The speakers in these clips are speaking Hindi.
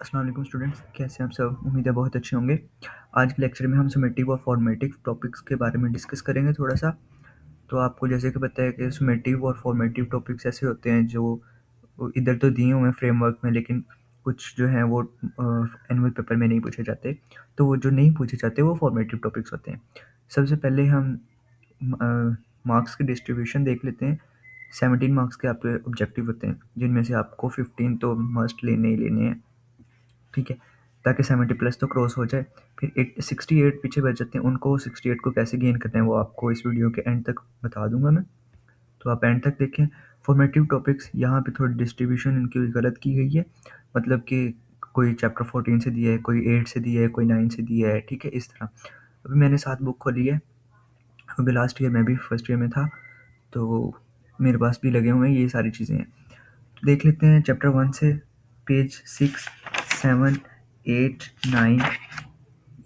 अस्सलाम वालेकुम स्टूडेंट्स, कैसे हैं आप सब। उम्मीद है बहुत अच्छे होंगे। आज के लेक्चर में हम समेटिव और फॉर्मेटिव टॉपिक्स के बारे में डिस्कस करेंगे थोड़ा सा। तो आपको जैसे कि पता है कि समेटिव और फॉर्मेटिव टॉपिक्स ऐसे होते हैं जो इधर तो दिए हुए हैं फ्रेमवर्क में, लेकिन कुछ जो हैं वो एनुअल पेपर में नहीं पूछे जाते। तो वो जो नहीं पूछे जाते वो फॉर्मेटिव टॉपिक्स होते हैं। सबसे पहले हम मार्क्स की डिस्ट्रीब्यूशन देख लेते हैं। 17 मार्क्स के आपके ऑब्जेक्टिव होते हैं, जिनमें से आपको 15 तो मस्ट लेने ही लेने हैं, ठीक है, ताकि 70 प्लस तो क्रॉस हो जाए। फिर 68 पीछे बच जाते हैं, उनको 68 को कैसे गेन करना है वो आपको इस वीडियो के एंड तक बता दूंगा मैं, तो आप एंड तक देखें। फॉर्मेटिव टॉपिक्स यहाँ पे थोड़ी डिस्ट्रीब्यूशन इनकी गलत की गई है, मतलब कि कोई चैप्टर 14 से दिया है, कोई 8 से दिया है, कोई 9 से दिया है, ठीक है, इस तरह। अभी मैंने 7 बुक खोली है, क्योंकि लास्ट ईयर मैं भी फर्स्ट ईयर में था, तो मेरे पास भी लगे हुए हैं ये सारी चीज़ें हैं। तो देख लेते हैं चैप्टर 1 से पेज 6, 7, 8, 9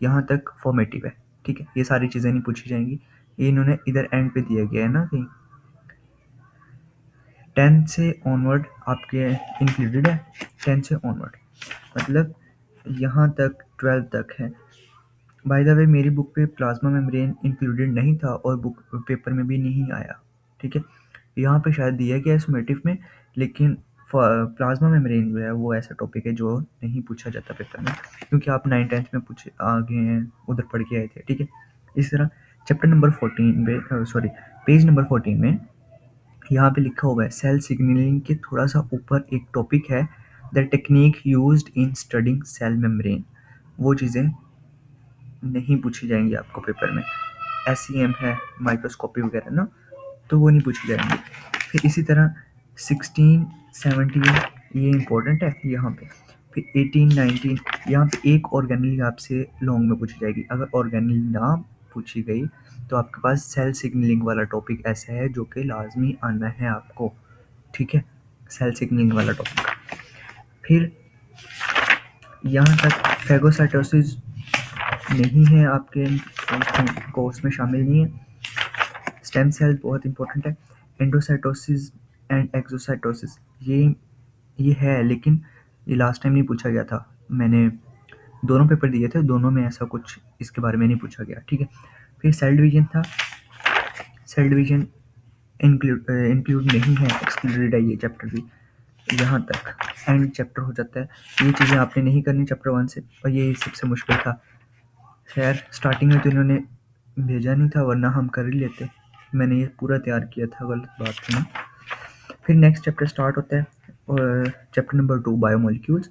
यहाँ तक फॉर्मेटिव है, ठीक है। ये सारी चीज़ें नहीं पूछी जाएंगी, ये इन्होंने इधर एंड पे दिया गया है ना कहीं। 10 से ऑनवर्ड आपके इंक्लूडेड है, 10 से ऑनवर्ड मतलब यहाँ तक 12 तक है। बाय द वे मेरी बुक पे प्लाज्मा मेम्ब्रेन इंक्लूडेड नहीं था और बुक पेपर में भी नहीं आया, ठीक है। यहाँ पे शायद दिया गया है समेटिव में, लेकिन प्लाज्मा मेम्ब्रेन जो है वो ऐसा टॉपिक है जो नहीं पूछा जाता पेपर में, क्योंकि आप 9th-10th में पूछे आ गए हैं, उधर पढ़ के आए थे, ठीक है। इस तरह चैप्टर नंबर 14 पे पेज नंबर 14 में यहाँ पे लिखा हुआ है सेल सिग्नलिंग के थोड़ा सा ऊपर एक टॉपिक है, the technique used in studying cell membrane. वो चीज़ें नहीं पूछी जाएंगी आपको पेपर में। SEM है, माइक्रोस्कोपी वगैरह ना, तो वो नहीं पूछी जाएंगी। फिर इसी तरह 16, 17 ये इंपॉर्टेंट है यहाँ पे। फिर 18, 19 यहाँ पे एक ऑर्गेनेल आपसे लॉन्ग में पूछी जाएगी। अगर ऑर्गेनेल ना पूछी गई तो आपके पास सेल सिग्नलिंग वाला टॉपिक ऐसा है जो कि लाजमी आना है आपको, ठीक है, सेल सिग्नलिंग वाला टॉपिक। फिर यहाँ तक फेगोसाइटोसिस नहीं है आपके कोर्स में, शामिल नहीं है। स्टेम सेल बहुत इंपॉर्टेंट है। एंडोसाइटोसिस एंड एक्सोसाइटोसिस ये है, लेकिन ये लास्ट टाइम नहीं पूछा गया था। मैंने दोनों पेपर दिए थे, दोनों में ऐसा कुछ इसके बारे में नहीं पूछा गया, ठीक है। फिर सेल डिवीजन था, सेल डिवीजन इंक्लूड नहीं है, एक्सक्लूडेड है ये चैप्टर भी। यहाँ तक एंड चैप्टर हो जाता है। ये चीज़ें आपने नहीं करनी चैप्टर 1 से, और ये सबसे मुश्किल था। खैर स्टार्टिंग में तो इन्होंने भेजा नहीं था, वरना हम कर ही लेते। मैंने ये पूरा तैयार किया था, गलत बात थी ना। फिर नेक्स्ट चैप्टर स्टार्ट होता है, और चैप्टर नंबर 2 बायोमोलिक्यूल्स।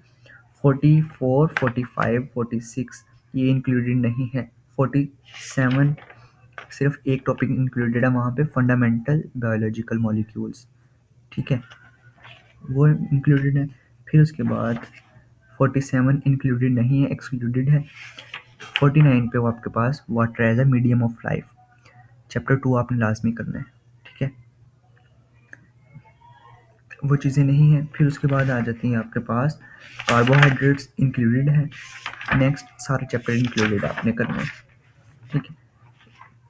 44, 45, 46 ये इंक्लूडेड नहीं है। 47 सिर्फ एक टॉपिक इंक्लूडेड है वहाँ पे, फंडामेंटल बायोलॉजिकल मॉलिक्यूल्स, ठीक है, वो इंक्लूडेड है। फिर उसके बाद 47 इंक्लूडेड नहीं है, एक्सक्लूडेड है। 49 पे वो आपके पास water as a medium of life, chapter 2 आपने लाजमी करना है, ठीक है, वो चीज़ें नहीं है। फिर उसके बाद आ जाती हैं आपके पास कार्बोहाइड्रेट्स इंक्लूडेड है। नेक्स्ट सारे चैप्टर इंक्लूडेड आपने करने हैं, ठीक है।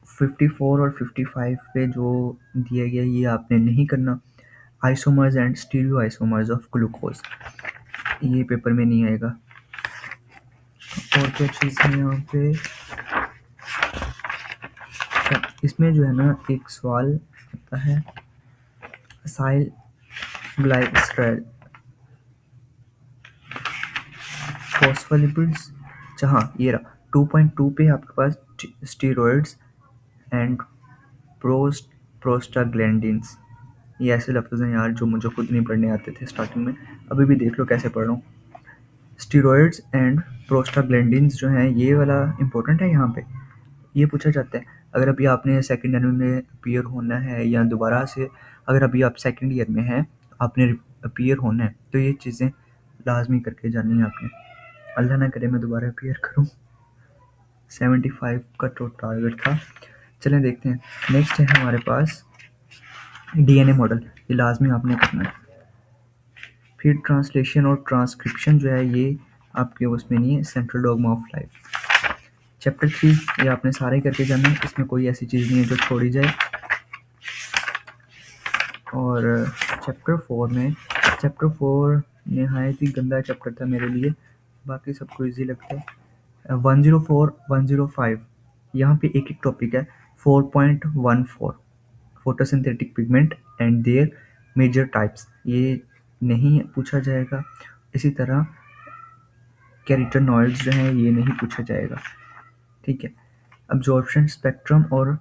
54 और 55 पे जो दिया गया ये आपने नहीं करना। Isomers and stereo isomers of glucose, ये पेपर में नहीं आएगा। और क्या चीज़ है यहाँ पे, इसमें जो है ना एक सवाल आता है, असाइल ग्लाइसरॉल फॉस्फोलिपिड्स, जहाँ ये रहा 2.2 पे आपके पास स्टीरॉयड्स एंड प्रोस्टाग्लैंडिन्स। ये ऐसे लफ्ज़ हैं यार जो मुझे खुद नहीं पढ़ने आते थे स्टार्टिंग में, अभी भी देख लो कैसे पढ़ रहा हूँ। स्टीरॉयड्स एंड प्रोस्टाग्लैंडिन्स जो हैं, ये वाला इंपॉर्टेंट है, यहाँ पे ये पूछा जाता है। अगर अभी आपने सेकेंड ईयर में अपीयर होना है, या दोबारा से अगर अभी आप सेकेंड ईयर में हैं आपने अपीयर होना है, तो ये चीज़ें लाजमी करके जानी है आपने। अल्लाह ना करे मैं दोबारा अपीयर करूँ। 75 का तो टारगेट था। चलें देखते हैं। नेक्स्ट है हमारे पास DNA मॉडल, ये लाजमी आपने करना है। फिर ट्रांसलेशन और ट्रांसक्रिप्शन जो है ये आपके उसमें नहीं है, central dogma of life. Chapter 3 ये आपने सारे करके जाना है, इसमें कोई ऐसी चीज़ नहीं है जो छोड़ी जाए। और चैप्टर 4 नहायत ही गंदा चैप्टर था मेरे लिए, बाकी सबको इजी लगता है। 104 105 यहाँ पे एक एक टॉपिक है। 4.14 photosynthetic pigment and their major types, ये नहीं पूछा जाएगा। इसी तरह कैरोटेनॉइड्स जो हैं ये नहीं पूछा जाएगा, ठीक है। अब्जॉर्प्शन स्पेक्ट्रम और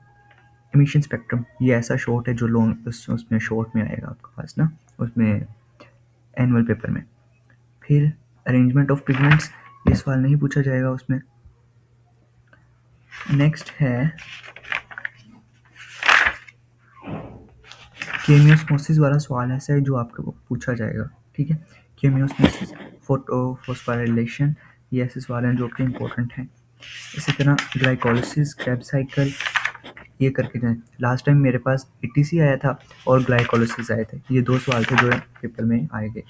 एमिशन स्पेक्ट्रम, ये ऐसा शॉर्ट है जो लॉन्ग उसमें शॉर्ट में आएगा आपके पास ना, उसमें एनुअल पेपर में। फिर अरेंजमेंट ऑफ पिगमेंट्स, ये सवाल नहीं पूछा जाएगा उसमें। नेक्स्ट है केमियोस्मोसिस वाला सवाल ऐसा है जो आपको पूछा जाएगा, ठीक है। केमियोस्मोसिस, फोस्फोराइलेशन, ये ऐसे सवाल हैं जो कि इम्पोर्टेंट हैं। इसी तरह ग्लाइकोलिसिस, क्रेब्स साइकिल, ये करके जाएं। लास्ट टाइम मेरे पास ईटीसी आया था और ग्लाइकोलिसिस आए थे, ये दो सवाल थे जो पेपर में आएंगे।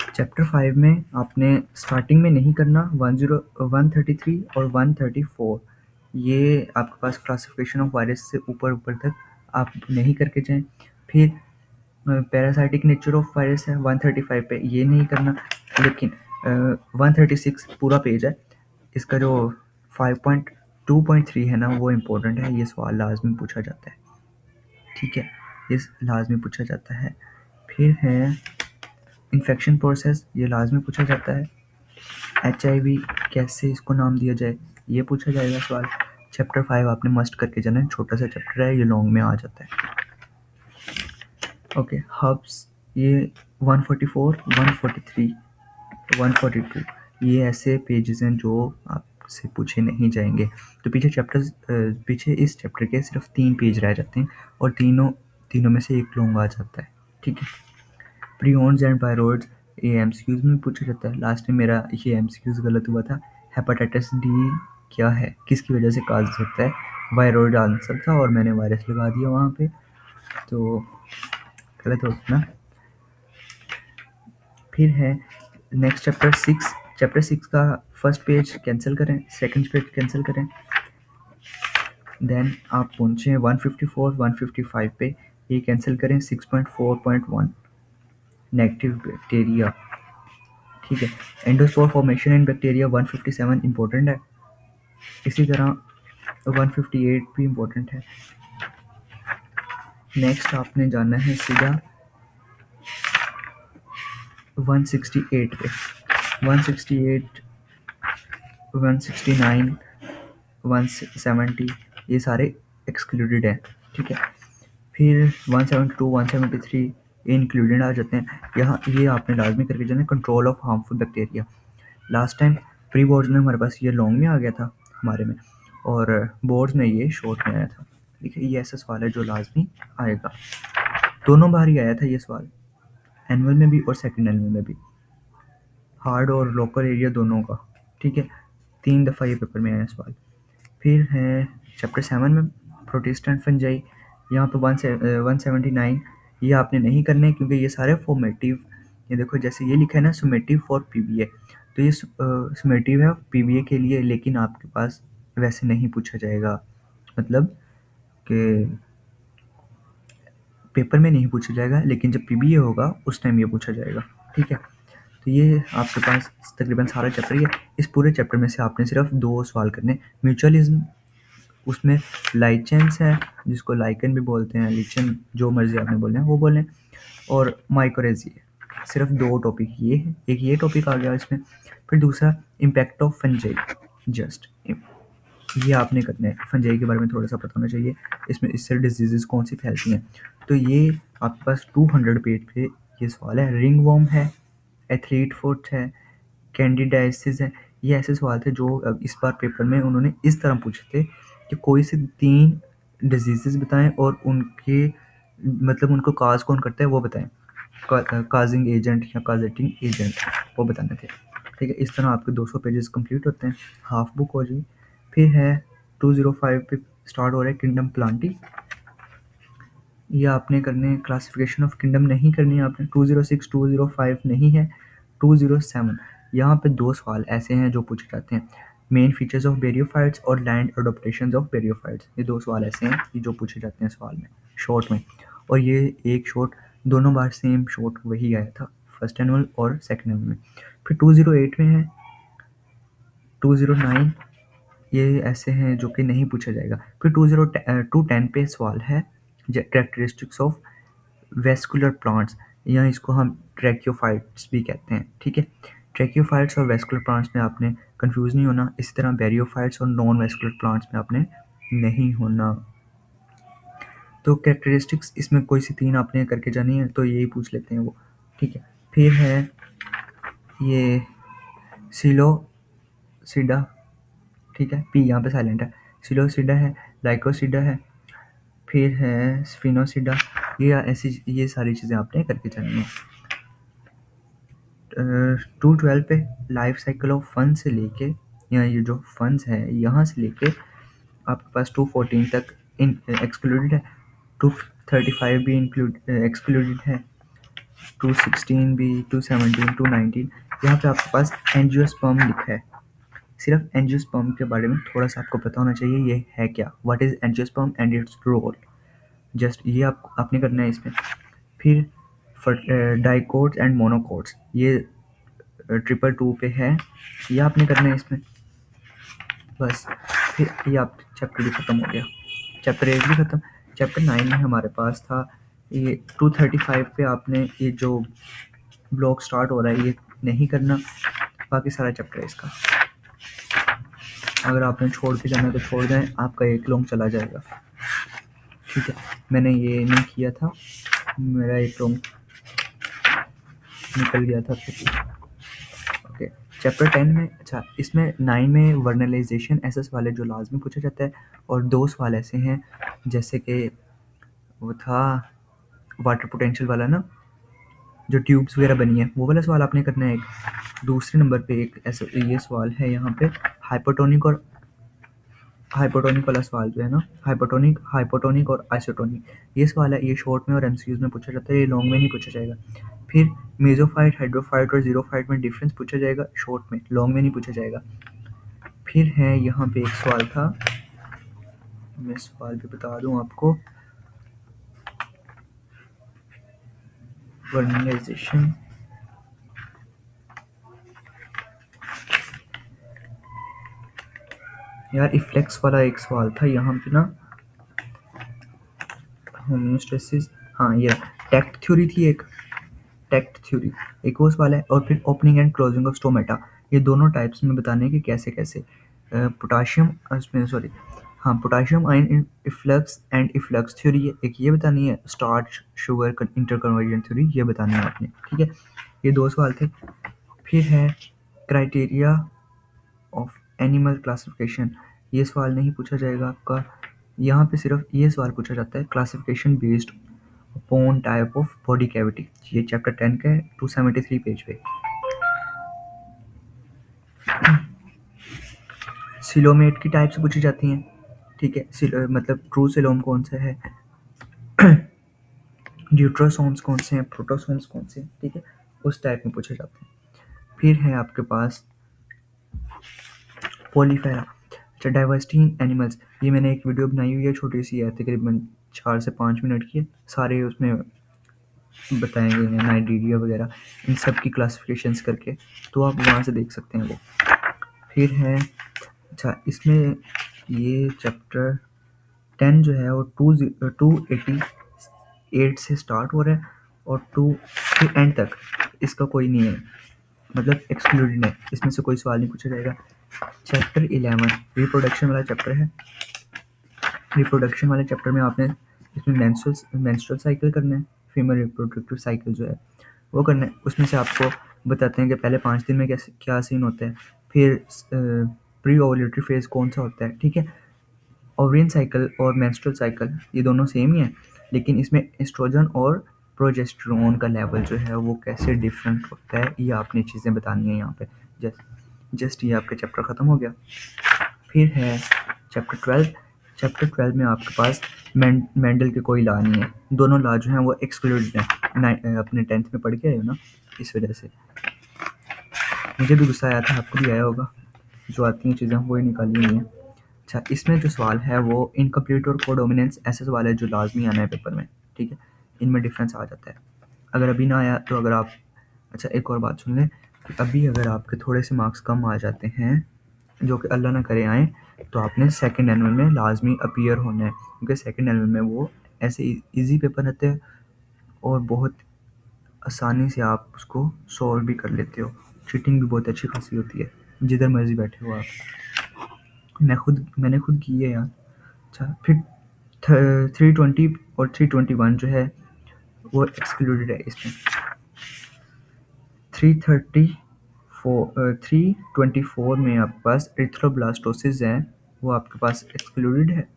चैप्टर 5 में आपने स्टार्टिंग में नहीं करना 133 और 134, ये आपके पास क्लासिफिकेशन ऑफ वायरस से ऊपर तक आप नहीं करके जाएं। फिर पैरासाइटिक नेचर ऑफ वायरस है 135 पे, ये नहीं करना। लेकिन 136 पूरा पेज है, इसका जो 5.2.3 है ना वो इम्पोर्टेंट है, ये सवाल लाजमी पूछा जाता है, ठीक है, ये लाजमी पूछा जाता है। फिर है इन्फेक्शन प्रोसेस, ये लाजमी पूछा जाता है। HIV कैसे इसको नाम दिया जाए, ये पूछा जाएगा सवाल। चैप्टर 5 आपने मस्ट करके जाना है, छोटा सा चैप्टर है, ये लॉन्ग में आ जाता है। ओके, हब्स, ये 144, 143, 142, ये ऐसे पेजेस हैं जो आपसे पूछे नहीं जाएंगे। तो पीछे इस चैप्टर के सिर्फ 3 पेज रह जाते हैं और तीनों में से एक लॉन्ग आ जाता है, ठीक है। प्रियोन्स एंड वायरॉइड्स, ये एमसीक्यूज में पूछा जाता है। लास्ट में मेरा ये एमसीक्यूज गलत हुआ था। हेपेटाइटिस डी क्या है, किसकी वजह से काज सकता है, वायरॉइड आंसर था और मैंने वायरस लगा दिया वहाँ पे, तो गलत हो ना। फिर है नेक्स्ट चैप्टर 6 का फर्स्ट पेज कैंसिल करें, सेकंड पेज कैंसिल करें। देन आप पहुँचे 154 155 पे, ये कैंसिल करें। 6.4.1 नेगेटिव बैक्टीरिया, ठीक है। एंडोस्पोर फॉर्मेशन इन बैक्टीरिया 157 इंपॉर्टेंट है। इसी तरह 158 भी इंपॉर्टेंट है। नेक्स्ट आपने जाना है सीधा 168 पे। 168, 169, 170 ये सारे एक्सक्लूडेड हैं, ठीक है। फिर 172, 173 ये इंक्लूडेड आ जाते हैं। यहाँ ये आपने लाजमी करके जाना है, control of harmful bacteria. Last time pre boards में हमारे पास ये लॉन्ग में आ गया था हमारे में, और बोर्ड्स में ये शॉर्ट में आया था, ठीक है। ये ऐसा सवाल है जो लाजमी आएगा, दोनों बार ही आया था ये सवाल, एनुअल में भी और सेकंड एनुअल में भी, हार्ड और लोकल एरिया दोनों का, ठीक है। 3 दफ़ा ये पेपर में आया सवाल। फिर है चैप्टर 7 में प्रोटिस्ट एंड फंजाई, यहाँ पे 179 ये आपने नहीं करने क्योंकि ये सारे फॉर्मेटिव, ये देखो जैसे ये लिखा है ना सुमेटिव फॉर पीबीए, तो ये सुमेटिव है पीबीए के लिए, लेकिन आपके पास वैसे नहीं पूछा जाएगा, मतलब कि पेपर में नहीं पूछा जाएगा, लेकिन जब पीबीए होगा उस टाइम ये पूछा जाएगा, ठीक है। तो ये आपके पास तकरीबन सारा चैप्टर ही है। इस पूरे चैप्टर में से आपने सिर्फ 2 सवाल करने। म्यूचुअलिज्म, उसमें लाइचेंस है जिसको लाइकन भी बोलते हैं, लिचन, जो मर्जी आपने बोलना है वो बोलें, और माइकोरेजी है। सिर्फ 2 टॉपिक ये है, एक ये टॉपिक आ गया इसमें। फिर दूसरा इम्पैक्ट ऑफ फंजाई, जस्ट ये आपने करना है। फंजाई के बारे में थोड़ा सा पता होना चाहिए, इसमें इससे डिजीज़ कौन सी फैलती हैं। तो ये आपके पास 200 पेज पे ये सवाल है। रिंग वॉर्म है, एथलीट फुट है, कैंडिडाइसिस है, ये ऐसे सवाल थे जो इस बार पेपर में उन्होंने इस तरह पूछे थे कि कोई से 3 डिजीज़ बताएं और उनके मतलब उनको काज कौन करता है वो बताएं, काजिंग एजेंट या काजेटिंग एजेंट वो बताने थे, ठीक है। इस तरह आपके 200 पेजेस कंप्लीट होते हैं, हाफ बुक हो जाएगी। फिर है 205 पे स्टार्ट हो रहा है किंगडम प्लांटी, ये आपने करने हैं। क्लासिफिकेशन ऑफ किंगडम नहीं करनी है आपने। 206, 205 नहीं है। 207 यहाँ पे 2 सवाल ऐसे हैं जो पूछे जाते हैं, मेन फीचर्स ऑफ बैरियोफाइट्स और लैंड अडोप्टेशंस ऑफ बैरियोफाइट्स, ये 2 सवाल ऐसे हैं कि जो पूछे जाते हैं सवाल में शॉर्ट में, और ये एक शॉर्ट दोनों बार सेम शॉर्ट वही आया था फर्स्ट एनुअल और सेकंड एनुअल में। फिर 208 में है, 209 ये ऐसे हैं जो कि नहीं पूछा जाएगा। फिर 210 पे सवाल है कैरेक्टरिस्टिक्स ऑफ वेस्कुलर प्लांट्स, या इसको हम ट्रैकियोफाइट्स भी कहते हैं, ठीक है। ट्रैकियोफाइट्स और वेस्कुलर प्लांट्स में आपने कंफ्यूज नहीं होना, इसी तरह बैरियोफाइट्स और नॉन वेस्कुलर प्लांट्स में आपने नहीं होना। तो कैरेक्टरिस्टिक्स इसमें कोई सी 3 आपने करके जानी है, तो यही पूछ लेते हैं वो, ठीक है। फिर है ये सिलोसिडा, ठीक है, पी यहाँ पे साइलेंट है। सिलोसिडा है, लाइकोसिडा है, फिर है स्फिनोसिडा, ये ऐसी ये सारी चीज़ें आपने करके जानी है। 212 पे लाइफ साइकिल ऑफ फन से लेके, या ये जो फंड्स है यहाँ से लेके आपके पास 214 तक एक्सक्लूडेड है, 235 भी एक्सक्लूडेड है, 216 भी, 217, 219। यहाँ पे आपके पास एंजियोस्पर्म लिखा है। सिर्फ एंजियोस्पर्म के बारे में थोड़ा सा आपको पता होना चाहिए, ये है क्या, what is angiosperm and its role, just ये आपने करना है इसमें। फिर डाइकोट्स एंड मोनोकोट्स, ये 222 पे है, ये आपने करना है इसमें, बस। फिर ये आप चैप्टर भी ख़त्म हो गया, चैप्टर 8 भी ख़त्म। चैप्टर 9 में हमारे पास था ये 235 पे आपने ये जो ब्लॉक स्टार्ट हो रहा है ये नहीं करना, बाकी सारा चैप्टर है इसका। अगर आपने छोड़ के जाना तो छोड़ जाएं, आपका एक लॉन्ग चला जाएगा, ठीक है। मैंने ये नहीं किया था, मेरा एक लॉन्ग निकल गया था फिर। ओके, चैप्टर 10 में, अच्छा इसमें 9 में वर्नलाइजेशन एसएस वाले जो लाजमी पूछा जाता है, और 2 सवाल ऐसे हैं जैसे कि वो था वाटर पोटेंशियल वाला ना, जो ट्यूब्स वगैरह बनी है, वो वाला सवाल आपने करना है एक। दूसरे नंबर पे एक ऐसा ये सवाल है यहाँ पे हाइपोटोनिक वाला सवाल जो है ना, हाइपोटोनिक और आइसोटोनिक, ये सवाल है, ये शॉर्ट में और एमसीक्यूज में पूछा जाता है, ये लॉन्ग में नहीं पूछा जाएगा। फिर मेसोफाइट, हाइड्रोफाइट और जीरोफाइट में डिफरेंस पूछा जाएगा शॉर्ट में, लॉन्ग में नहीं पूछा जाएगा। फिर है यहाँ पे एक सवाल था, मैं सवाल भी बता दूँ आपको, वर्नलाइजेशन, यार इफ्लेक्स वाला एक सवाल था यहाँ पे ना, होम्योस्टेसिस, हाँ ये टेक्ट थ्योरी थी एक, टेक्ट थ्योरी एक वो सवाल है। और फिर opening and closing of stomata, ये दोनों टाइप्स में बताने कि कैसे कैसे पोटाशियम, सॉरी हाँ, potassium ion in efflux and efflux theory एक ये बतानी है, स्टार्च शुगर इंटरकन्वर्जन थ्योरी ये बतानी है आपने, ठीक है। ये 2 सवाल थे। फिर है क्राइटेरिया ऑफ एनिमल क्लासिफिकेशन, ये सवाल नहीं पूछा जाएगा आपका, यहाँ पे सिर्फ ये सवाल पूछा जाता है classification based upon type of body cavity, ये चैप्टर 10 का है, 273 पेज पे। सिलोमेट की टाइप से पूछी जाती हैं, ठीक है, मतलब ट्रू सिलोम कौन सा है, ड्यूट्रोसोम्स कौन से हैं, प्रोटोसोम्स कौन से हैं, ठीक है, उस टाइप में पूछे जाते हैं। फिर है आपके पास पॉलीफेरा, अच्छा डाइवर्सिटी इन एनिमल्स, ये मैंने एक वीडियो बनाई हुई है, छोटी सी है, तकरीबन 4 से 5 मिनट की है, सारे उसमें बताए गए हैं नाइजीरिया वगैरह इन सब की क्लासिफिकेशंस करके, तो आप वहाँ से देख सकते हैं वो। फिर है, अच्छा इसमें ये चैप्टर 10 जो है वो 288 से स्टार्ट हो रहा है और 2 के एंड तक इसका कोई नहीं है, मतलब एक्सक्लूडेड है, इसमें से कोई सवाल नहीं पूछा जाएगा। चैप्टर 11 रिप्रोडक्शन वाला चैप्टर है, रिप्रोडक्शन वाले चैप्टर में आपने इसमें मेंस्ट्रुअल साइकिल करना है, फीमेल रिप्रोडक्टिव साइकिल जो है वो करना है, उसमें से आपको बताते हैं कि पहले 5 दिन में कैसे क्या सीन होता है, फिर प्री ओवुलेटरी फेज कौन सा होता है, ठीक है। ओवरियन साइकिल और मेंस्ट्रुअल साइकिल ये दोनों सेम ही हैं, लेकिन इसमें एस्ट्रोजन और प्रोजेस्टेरोन का लेवल जो है वो कैसे डिफरेंट होता है, ये आपने चीज़ें बतानी है यहाँ पे। जस्ट ये आपका चैप्टर ख़त्म हो गया। फिर है चैप्टर 12, चैप्टर 12 में आपके पास मेंडल के कोई लॉ नहीं है, दोनों लॉ जो हैं वो एक्सक्लूडेड हैं, अपने 10th में पढ़ के आए हो ना, इस वजह से मुझे भी गुस्सा आया था, आपको भी आया होगा, जो आती हैं चीज़ें वो ही निकाली हुई हैं। अच्छा इसमें जो सवाल है वो इनकम्प्लीट और कोडोमिनेंस ऐसे सवाल है जो लाजमी आना है पेपर में, ठीक है, इनमें डिफरेंस आ जाता है। अगर अभी ना आया तो अगर आप अच्छा, एक और बात सुन लें कि अभी अगर आपके थोड़े से मार्क्स कम आ जाते हैं, जो कि अल्लाह ना करे आए, तो आपने सेकंड एनुअल में लाजमी अपीयर होना है, क्योंकि सेकंड एनुअल में वो ऐसे इजी पेपर रहते हैं और बहुत आसानी से आप उसको सॉल्व भी कर लेते हो। चीटिंग भी बहुत अच्छी खासी होती है, जिधर मर्जी बैठे हो आप। मैंने खुद की है यार। अच्छा, फिर 320 और 321 जो है वो एक्सक्लूडेड है इसमें। 324 में आपके पास एरिथ्रोब्लास्टोसिस है, वो आपके पास एक्सक्लूडेड है।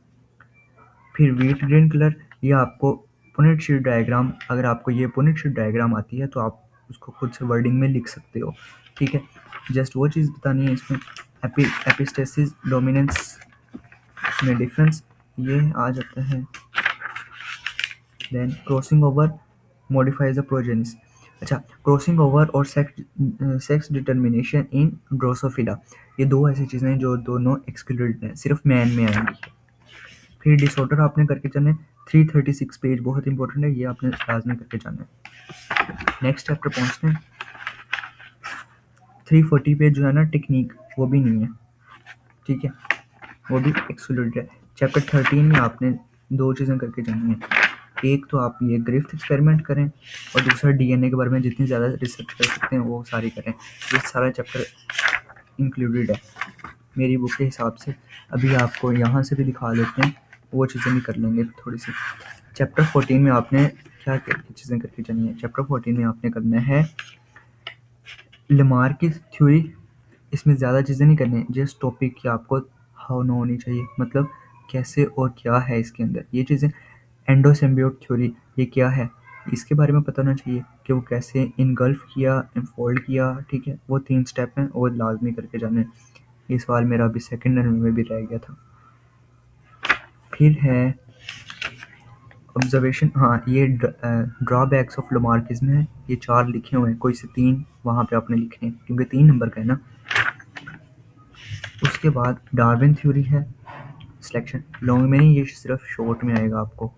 फिर व्हीट ग्रेन कलर, ये आपको पुनेट शीट डायग्राम, अगर आपको ये पुनेट शीट डायग्राम आती है तो आप उसको खुद से वर्डिंग में लिख सकते हो, ठीक है। जस्ट वो चीज़ बतानी है इसमें। एपिस्टेसिस डोमिनेंस में डिफरेंस ये आ जाता है। Then crossing over modifies the progeny. अच्छा, क्रॉसिंग ओवर और सेक्स डिटर्मिनेशन इन ड्रोसोफिला, ये दो ऐसी चीज़ें हैं जो दोनों एक्सक्लूडेड हैं, सिर्फ मैन में आएंगी। फिर डिसऑर्डर आपने करके जाना है। 336 पेज बहुत इंपॉर्टेंट है, ये आपने लाजमी करके जाना है। नेक्स्ट चैप्टर पहुँचते हैं। 340 पेज जो है ना टेक्निक, वो भी नहीं है, ठीक है, वो भी एक्सक्लूडेड है। चैप्टर 13 में आपने दो चीज़ें करके जानी है। एक तो आप ये ग्रिफ्थ एक्सपेरिमेंट करें और दूसरा डीएनए के बारे में जितनी ज़्यादा रिसर्च कर सकते हैं वो सारी करें। ये सारा चैप्टर इंक्लूडेड है मेरी बुक के हिसाब से। अभी आपको यहाँ से भी दिखा देते हैं, वो चीज़ें भी कर लेंगे थोड़ी सी। चैप्टर 14 में आपने क्या क्या चीज़ें करके जानी है। चैप्टर 14 में आपने करना है लेमार्क की थ्योरी। इसमें ज़्यादा चीज़ें नहीं करनी, जस्ट टॉपिक की आपको हाउ नो होनी चाहिए, मतलब कैसे और क्या है इसके अंदर ये चीज़ें। एंडोसिम्बियोट थ्योरी, ये क्या है इसके बारे में पता होना चाहिए कि वो कैसे इनगल्फ किया, इनफोल्ड किया, ठीक है। वो 3 स्टेप हैं, वो लाजमी करके जाने। ये सवाल मेरा अभी सेकंड में भी रह गया था। फिर है ऑब्जर्वेशन, हाँ ये ड्रॉबैक्स ऑफ लेमार्किज्म है, ये 4 लिखे हुए हैं, कोई से 3 वहाँ पे आपने लिखने हैं क्योंकि 3 नंबर का है ना। उसके बाद डार्विन थ्योरी है, सिलेक्शन लॉन्ग में नहीं, ये सिर्फ शॉर्ट में आएगा आपको।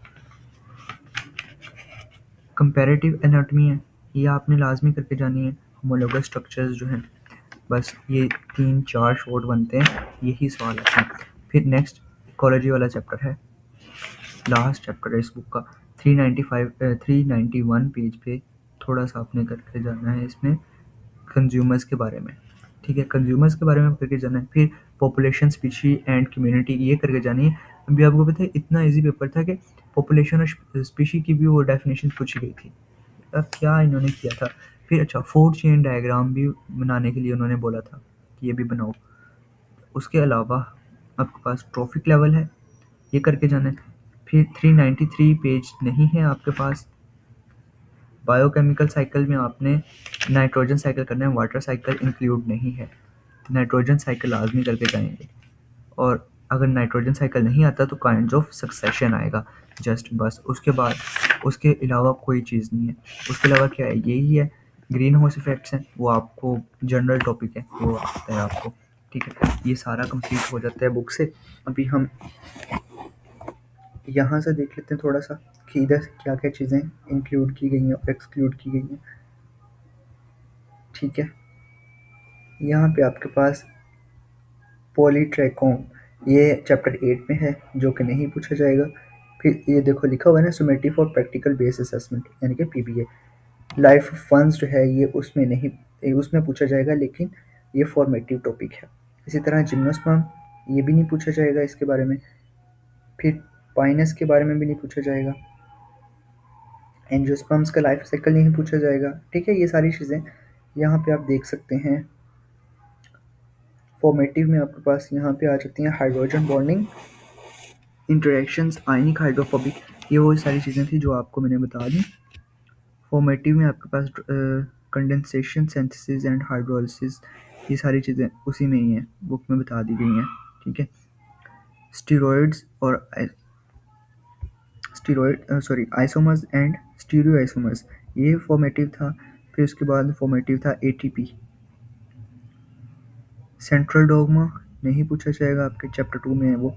कंपैरेटिव एनाटॉमी है, ये आपने लाजमी करके जानी है। होमोलोगस स्ट्रक्चर्स जो हैं, बस ये 3-4 शॉर्ट बनते हैं, यही सवाल आते हैं। फिर नेक्स्ट इकोलॉजी वाला चैप्टर है, लास्ट चैप्टर है इस बुक का। 391 पेज पे थोड़ा सा आपने करके जाना है इसमें कंज्यूमर्स के बारे में, ठीक है। कंज्यूमर्स के बारे में करके जाना है। फिर पॉपुलेशन, स्पीशी एंड कम्युनिटी, ये करके जानी है। अभी आपको पता है इतना इजी पेपर था कि पॉपुलेशन और स्पीशी की भी वो डेफिनेशन पूछी गई थी। अब क्या इन्होंने किया था। फिर अच्छा, 4 चेन डायग्राम भी बनाने के लिए उन्होंने बोला था कि ये भी बनाओ। उसके अलावा आपके पास ट्रॉफिक लेवल है, ये करके जाना है। फिर 393 पेज नहीं है आपके पास। बायोकेमिकल साइकिल में आपने नाइट्रोजन साइकिल करना है, वाटर साइकिल इंक्लूड नहीं है। नाइट्रोजन साइकिल लाजमी करके जाएंगे, और अगर नाइट्रोजन साइकिल नहीं आता तो काइंड्स ऑफ सक्सेशन आएगा, जस्ट बस। उसके बाद उसके अलावा कोई चीज़ नहीं है। उसके अलावा क्या है, यही है। ग्रीन हाउस इफेक्ट्स हैं, वो आपको जनरल टॉपिक है, वो आता है आपको, ठीक है। ये सारा कंप्लीट हो जाता है बुक से। अभी हम यहाँ से देख लेते हैं थोड़ा सा कि इधर क्या क्या चीज़ें इंक्लूड की गई हैं और एक्सक्लूड की गई हैं, ठीक है। यहाँ पे आपके पास पॉलीट्राइकोम, ये चैप्टर 8 में है, जो कि नहीं पूछा जाएगा। फिर ये देखो लिखा हुआ है ना, सुमेटिव फॉर प्रैक्टिकल बेस असेसमेंट, यानी कि पीबीए। लाइफ फंड्स जो है ये उसमें नहीं, उसमें पूछा जाएगा, लेकिन ये फॉर्मेटिव टॉपिक है। इसी तरह जिम्नोस्पर्म, ये भी नहीं पूछा जाएगा इसके बारे में। फिर पाइनस के बारे में भी नहीं पूछा जाएगा। एंजियोस्पर्म्स का लाइफ साइकिल नहीं पूछा जाएगा, ठीक है। ये सारी चीज़ें यहाँ पे आप देख सकते हैं। फॉर्मेटिव में आपके पास यहाँ पे आ जाती हैं हाइड्रोजन बॉन्डिंग, इंटरेक्शंस, आयनिक हाइड्रोफोबिक, ये वो सारी चीज़ें थी जो आपको मैंने बता दी। फॉर्मेटिव में आपके पास कंडेंसेशन, सिंथेसिस एंड हाइड्रोलिसिस, ये सारी चीज़ें उसी में ही हैं, बुक में बता दी गई हैं, ठीक है। स्टीरॉयड्स और आइसोमर्स एंड स्टीरियो आइसोमर्स, ये फॉर्मेटिव था। फिर उसके बाद फॉर्मेटिव था एटीपी। सेंट्रल डोगमा नहीं पूछा जाएगा, आपके चैप्टर 2 में है वो।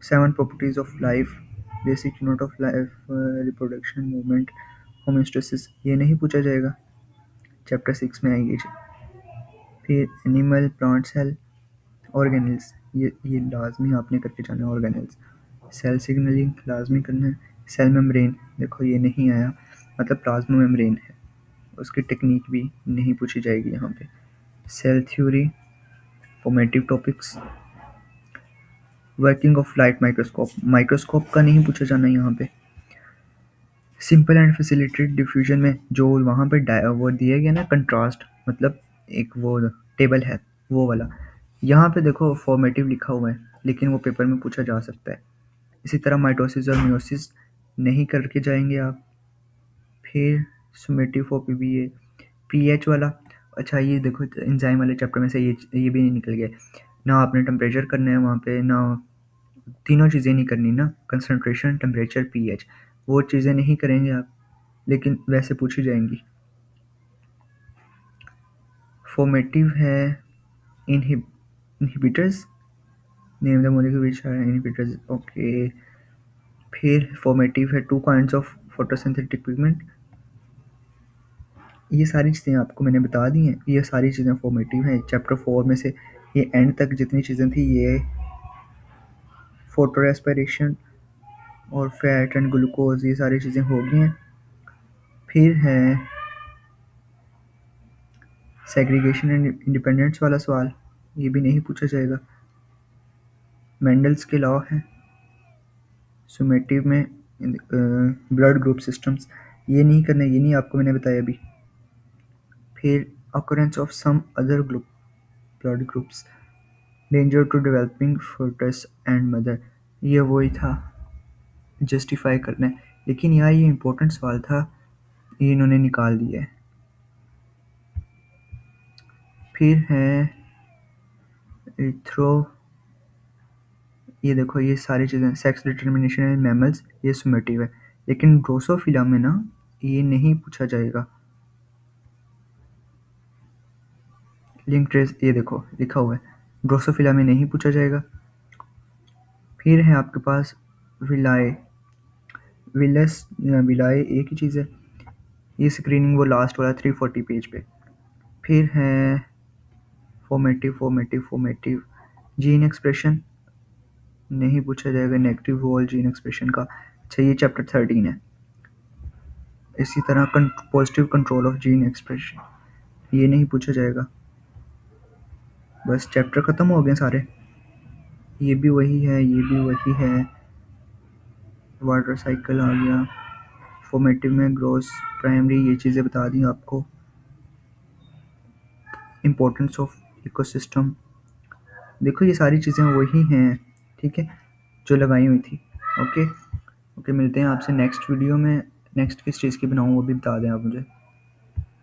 7 properties of life, basic unit of life, reproduction, movement, homeostasis, ये नहीं पूछा जाएगा। चैप्टर 6 में आएगी। फिर एनिमल, प्लांट सेल, ऑर्गेनेल्स, ये लाजमी आपने करके जाना है। ऑर्गेनेल्स, सेल सिग्नलिंग लाजमी करना है। सेल मेम्ब्रेन, देखो ये नहीं आया, मतलब प्लाज्मा मेम्ब्रेन है, उसकी टेक्निक भी नहीं पूछी जाएगी यहाँ पे। Cell theory, formative topics, working of light microscope, microscope का नहीं पूछा जाना यहाँ पे। सिंपल एंड फैसिलिटेटेड डिफ्यूजन में जो वहाँ पे वो दिया गया ना कंट्रास्ट, मतलब एक वो टेबल है वो वाला, यहाँ पे देखो फॉर्मेटिव लिखा हुआ है, लेकिन वो पेपर में पूछा जा सकता है। इसी तरह माइटोसिस और मियोसिस नहीं करके जाएंगे आप। फिर सुमेटिव फॉर पीबीए, पीएच वाला, अच्छा ये देखो एंजाइम वाले चैप्टर में से ये भी नहीं निकल गया। ना आपने टेम्परेचर करना है वहाँ पे, ना तीनों चीज़ें नहीं करनी ना, कंसंट्रेशन, टेम्परेचर, पीएच, वो चीज़ें नहीं करेंगे आप, लेकिन वैसे पूछी जाएंगी। फॉर्मेटिव है inhibitors, name the molecule which are inhibitors, okay. फिर फॉर्मेटिव है 2 काइंड्स ऑफ फोटोसिंथेटिक पिगमेंट, ये सारी चीज़ें आपको मैंने बता दी हैं, ये सारी चीज़ें फॉर्मेटिव हैं। चैप्टर 4 में से ये एंड तक जितनी चीज़ें थी, ये फोटो रेस्पिरेशन और फैट एंड ग्लूकोज, ये सारी चीज़ें हो गई हैं। फिर है सेग्रीगेशन एंड इंडिपेंडेंस वाला सवाल, ये भी नहीं पूछा जाएगा। मेंडल्स के लॉ है। सुमेटिव में ब्लड ग्रुप सिस्टम्स, ये नहीं करना, ये नहीं आपको मैंने बताया अभी। फिर occurrence of some other group blood groups, danger to developing foetus and mother, ये वही था, जस्टिफाई करना है, लेकिन यहाँ ये इम्पोर्टेंट सवाल था, ये इन्होंने निकाल दिया है। फिर है इथ्रो, ये देखो ये सारी चीज़ें, सेक्स डिटर्मिनेशन इन मैमल्स, ये सुमेटिव है, लेकिन ड्रोसोफिला में ना ये नहीं पूछा जाएगा। लिंक ट्रेस, ये देखो लिखा हुआ है, ड्रोसोफिला में नहीं पूछा जाएगा। फिर है आपके पास विलाय, विलस विलाय एक ही चीज़ है, ये स्क्रीनिंग वो लास्ट वाला 340 पेज पे। फिर है फॉर्मेटिव जीन एक्सप्रेशन, नहीं पूछा जाएगा, नेगेटिव रोल जीन एक्सप्रेशन का। अच्छा ये चैप्टर 13 है। इसी तरह positive control of gene expression, ये नहीं पूछा जाएगा। बस चैप्टर ख़त्म हो गए सारे, ये भी वही है, ये भी वही है। वाटर साइकिल आ गया, फॉर्मेटिव में ग्रोस प्राइमरी, ये चीज़ें बता दी आपको। इम्पोर्टेंस ऑफ इकोसिस्टम, देखो ये सारी चीज़ें वही हैं, ठीक है, जो लगाई हुई थी। ओके, मिलते हैं आपसे नेक्स्ट वीडियो में। नेक्स्ट किस चीज़ की बनाऊँ वो भी बता दें आप मुझे।